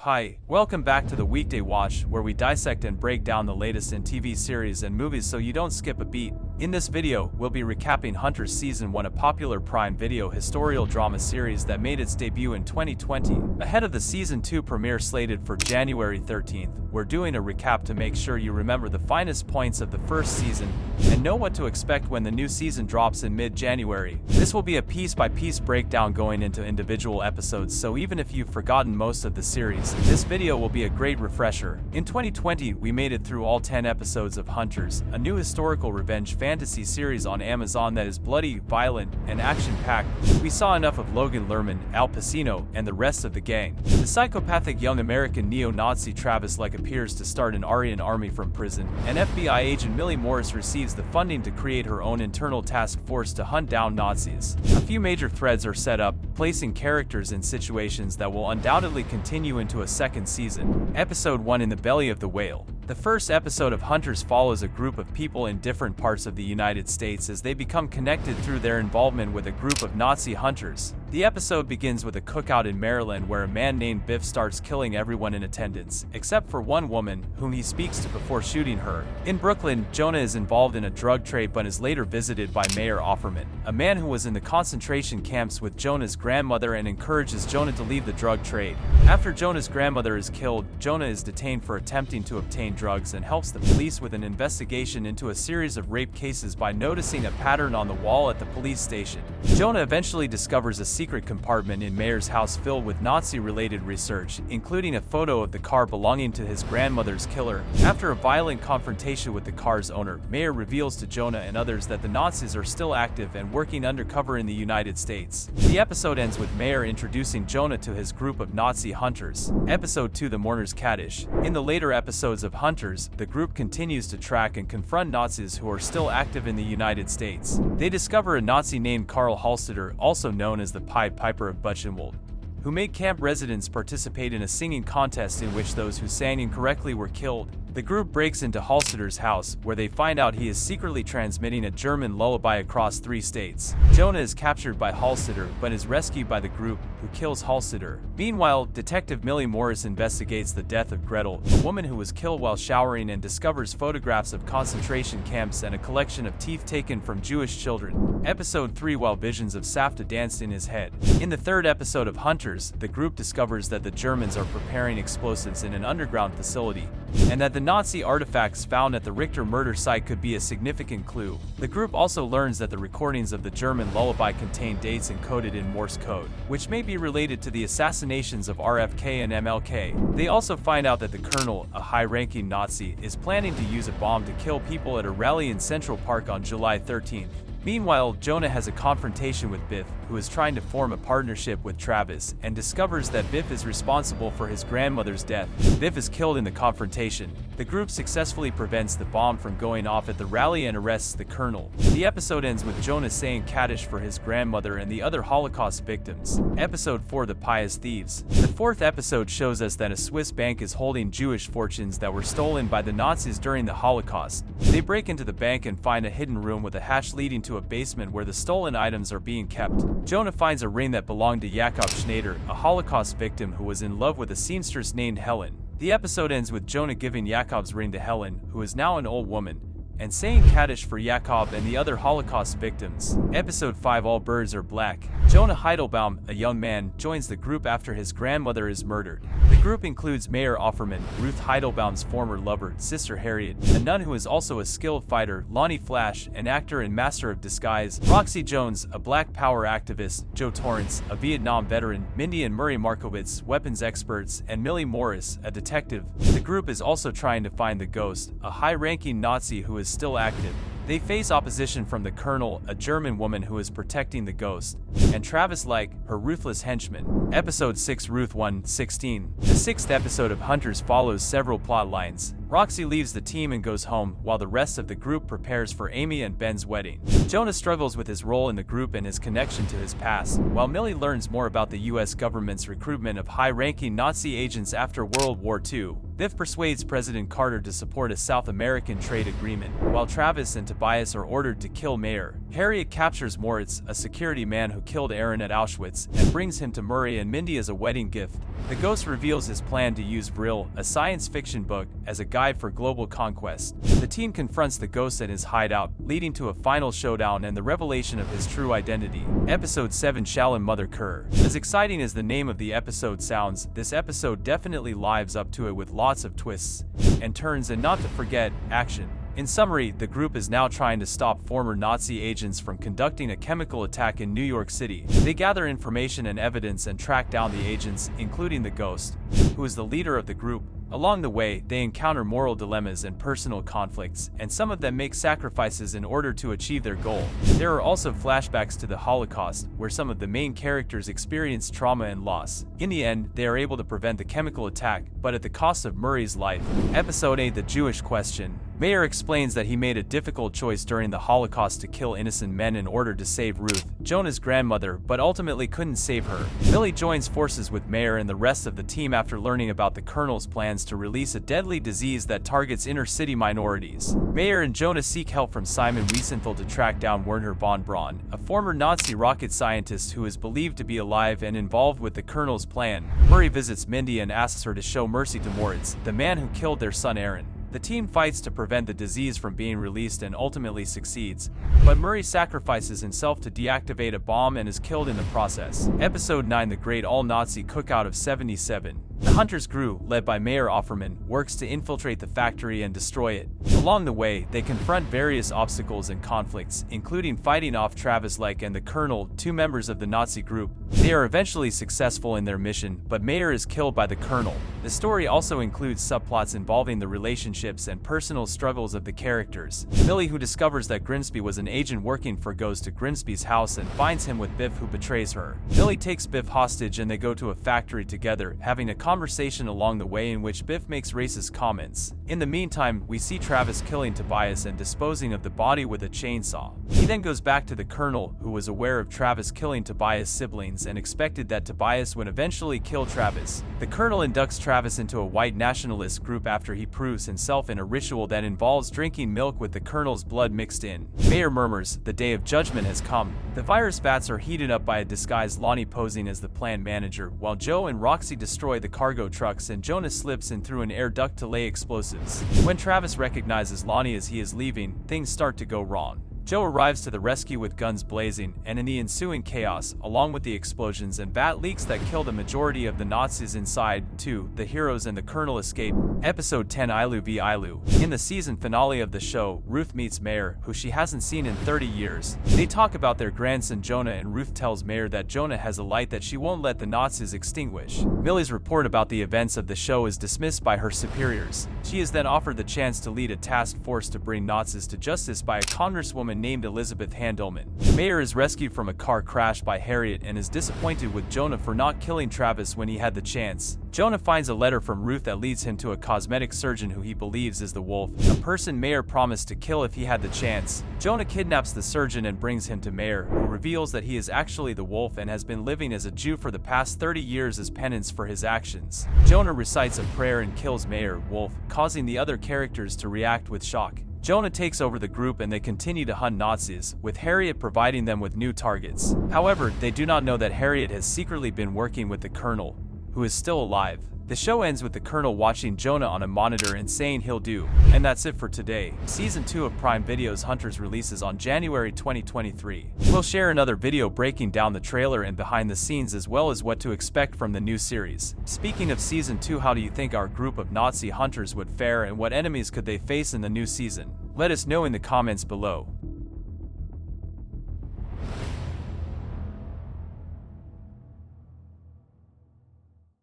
Hi, welcome back to the Weekday Watch, where we dissect and break down the latest in TV series and movies so you don't skip a beat. In this video, we'll be recapping Hunters Season 1, a popular Prime Video historial drama series that made its debut in 2020. Ahead of the Season 2 premiere slated for January 13th, we're doing a recap to make sure you remember the finest points of the first season and know what to expect when the new season drops in mid-January. This will be a piece-by-piece breakdown going into individual episodes, so even if you've forgotten most of the series, this video will be a great refresher. In 2020, we made it through all 10 episodes of Hunters, a new historical revenge fantasy series on Amazon that is bloody, violent, and action-packed. We saw enough of Logan Lerman, Al Pacino, and the rest of the gang. The psychopathic young American neo-Nazi Travis appears to start an Aryan army from prison, and FBI agent Millie Morris receives the funding to create her own internal task force to hunt down Nazis. A few major threads are set up, placing characters in situations that will undoubtedly continue into a second season. Episode 1: In the Belly of the Whale. The first episode of Hunters follows a group of people in different parts of the United States as they become connected through their involvement with a group of Nazi hunters. The episode begins with a cookout in Maryland where a man named Biff starts killing everyone in attendance, except for one woman, whom he speaks to before shooting her. In Brooklyn, Jonah is involved in a drug trade but is later visited by Mayor Offerman, a man who was in the concentration camps with Jonah's grandmother and encourages Jonah to leave the drug trade. After Jonah's grandmother is killed, Jonah is detained for attempting to obtain drugs and helps the police with an investigation into a series of rape cases by noticing a pattern on the wall at the police station. Jonah eventually discovers a secret compartment in Mayor's house filled with Nazi-related research, including a photo of the car belonging to his grandmother's killer. After a violent confrontation with the car's owner, Mayor reveals to Jonah and others that the Nazis are still active and working undercover in the United States. The episode ends with Mayor introducing Jonah to his group of Nazi hunters. Episode 2: The Mourner's Kaddish. In the later episodes of Hunters, the group continues to track and confront Nazis who are still active in the United States. They discover a Nazi named Karl Hallstetter, also known as the Pied Piper of Buchenwald, who made camp residents participate in a singing contest in which those who sang incorrectly were killed. The group breaks into Hallstetter's house, where they find out he is secretly transmitting a German lullaby across 3 states. Jonah is captured by Hallstetter, but is rescued by the group, who kills Hallstetter. Meanwhile, Detective Millie Morris investigates the death of Gretel, a woman who was killed while showering, and discovers photographs of concentration camps and a collection of teeth taken from Jewish children. Episode 3: While visions of Safta danced in his head. In the third episode of Hunters, the group discovers that the Germans are preparing explosives in an underground facility, and that the Nazi artifacts found at the Richter murder site could be a significant clue. The group also learns that the recordings of the German lullaby contain dates encoded in Morse code, which may be related to the assassinations of RFK and MLK. They also find out that the Colonel, a high-ranking Nazi, is planning to use a bomb to kill people at a rally in Central Park on July 13th. Meanwhile, Jonah has a confrontation with Biff, who is trying to form a partnership with Travis, and discovers that Biff is responsible for his grandmother's death. Biff is killed in the confrontation. The group successfully prevents the bomb from going off at the rally and arrests the Colonel. The episode ends with Jonah saying Kaddish for his grandmother and the other Holocaust victims. Episode 4: The Pious Thieves. The fourth episode shows us that a Swiss bank is holding Jewish fortunes that were stolen by the Nazis during the Holocaust. They break into the bank and find a hidden room with a hatch leading to a basement where the stolen items are being kept. Jonah finds a ring that belonged to Jakob Schneider, a Holocaust victim who was in love with a seamstress named Helen. The episode ends with Jonah giving Jakob's ring to Helen, who is now an old woman, and saying Kaddish for Jakob and the other Holocaust victims. Episode 5: All Birds Are Black. Jonah Heidelbaum, a young man, joins the group after his grandmother is murdered. The group includes Mayor Offerman, Ruth Heidelbaum's former lover, Sister Harriet, a nun who is also a skilled fighter, Lonnie Flash, an actor and master of disguise, Roxy Jones, a Black Power activist, Joe Torrance, a Vietnam veteran, Mindy and Murray Markowitz, weapons experts, and Millie Morris, a detective. The group is also trying to find the Ghost, a high-ranking Nazi who is still active. They face opposition from the Colonel, a German woman who is protecting the Ghost, and Travis her ruthless henchman. Episode 6: Ruth 1:16. The sixth episode of Hunters follows several plot lines. Roxy leaves the team and goes home, while the rest of the group prepares for Amy and Ben's wedding. Jonah struggles with his role in the group and his connection to his past, while Millie learns more about the US government's recruitment of high-ranking Nazi agents after World War II. Biff persuades President Carter to support a South American trade agreement, while Travis and Tobias are ordered to kill Mayer. Harriet captures Moritz, a security man who killed Aaron at Auschwitz, and brings him to Murray and Mindy as a wedding gift. The ghost reveals his plan to use Vril, a science fiction book, as a guide for global conquest. The team confronts the ghost at his hideout, leading to a final showdown and the revelation of his true identity. Episode 7, Shallon Mother Kerr. As exciting as the name of the episode sounds, this episode definitely lives up to it with lots of twists and turns, and not to forget, action. In summary, the group is now trying to stop former Nazi agents from conducting a chemical attack in New York City. They gather information and evidence and track down the agents, including the ghost, who is the leader of the group. Along the way, they encounter moral dilemmas and personal conflicts, and some of them make sacrifices in order to achieve their goal. There are also flashbacks to the Holocaust, where some of the main characters experience trauma and loss. In the end, they are able to prevent the chemical attack, but at the cost of Murray's life. Episode 8, The Jewish Question. Mayer explains that he made a difficult choice during the Holocaust to kill innocent men in order to save Ruth, Jonah's grandmother, but ultimately couldn't save her. Millie joins forces with Mayer and the rest of the team after learning about the Colonel's plans to release a deadly disease that targets inner-city minorities. Mayer and Jonah seek help from Simon Wiesenthal to track down Werner von Braun, a former Nazi rocket scientist who is believed to be alive and involved with the Colonel's plan. Murray visits Mindy and asks her to show mercy to Moritz, the man who killed their son Aaron. The team fights to prevent the disease from being released and ultimately succeeds, but Murray sacrifices himself to deactivate a bomb and is killed in the process. Episode 9, The Great All-Nazi Cookout of '77. The Hunters crew, led by Mayer Offerman, works to infiltrate the factory and destroy it. Along the way, they confront various obstacles and conflicts, including fighting off Travis Lake and the Colonel, two members of the Nazi group. They are eventually successful in their mission, but Mayer is killed by the Colonel. The story also includes subplots involving the relationships and personal struggles of the characters. Millie, who discovers that Grimsby was an agent working for, goes to Grimsby's house and finds him with Biff, who betrays her. Millie takes Biff hostage and they go to a factory together, having a conversation along the way in which Biff makes racist comments. In the meantime, we see Travis killing Tobias and disposing of the body with a chainsaw. He then goes back to the Colonel, who was aware of Travis killing Tobias' siblings and expected that Tobias would eventually kill Travis. The Colonel inducts Travis into a white nationalist group after he proves himself in a ritual that involves drinking milk with the Colonel's blood mixed in. Mayer murmurs, "The day of judgment has come." The virus vats are heated up by a disguised Lonnie posing as the plant manager, while Joe and Roxy destroy the cargo trucks and Jonah slips in through an air duct to lay explosives. When Travis recognizes Lonnie as he is leaving, things start to go wrong. Joe arrives to the rescue with guns blazing, and in the ensuing chaos, along with the explosions and vat leaks that kill the majority of the Nazis inside, too, the heroes and the Colonel escape. Episode 10, Ilu v. Ilu. In the season finale of the show, Ruth meets Mayer, who she hasn't seen in 30 years. They talk about their grandson Jonah, and Ruth tells Mayer that Jonah has a light that she won't let the Nazis extinguish. Millie's report about the events of the show is dismissed by her superiors. She is then offered the chance to lead a task force to bring Nazis to justice by a congresswoman named Elizabeth Handelman. Mayer is rescued from a car crash by Harriet and is disappointed with Jonah for not killing Travis when he had the chance. Jonah finds a letter from Ruth that leads him to a cosmetic surgeon who he believes is the wolf, a person Mayer promised to kill if he had the chance. Jonah kidnaps the surgeon and brings him to Mayer, who reveals that he is actually the wolf and has been living as a Jew for the past 30 years as penance for his actions. Jonah recites a prayer and kills Mayer, wolf, causing the other characters to react with shock. Jonah takes over the group and they continue to hunt Nazis, with Harriet providing them with new targets. However, they do not know that Harriet has secretly been working with the Colonel, who is still alive. The show ends with the Colonel watching Jonah on a monitor and saying he'll do. And that's it for today. Season 2 of Prime Video's Hunters releases on January 2023. We'll share another video breaking down the trailer and behind the scenes as well as what to expect from the new series. Speaking of Season 2, how do you think our group of Nazi hunters would fare and what enemies could they face in the new season? Let us know in the comments below.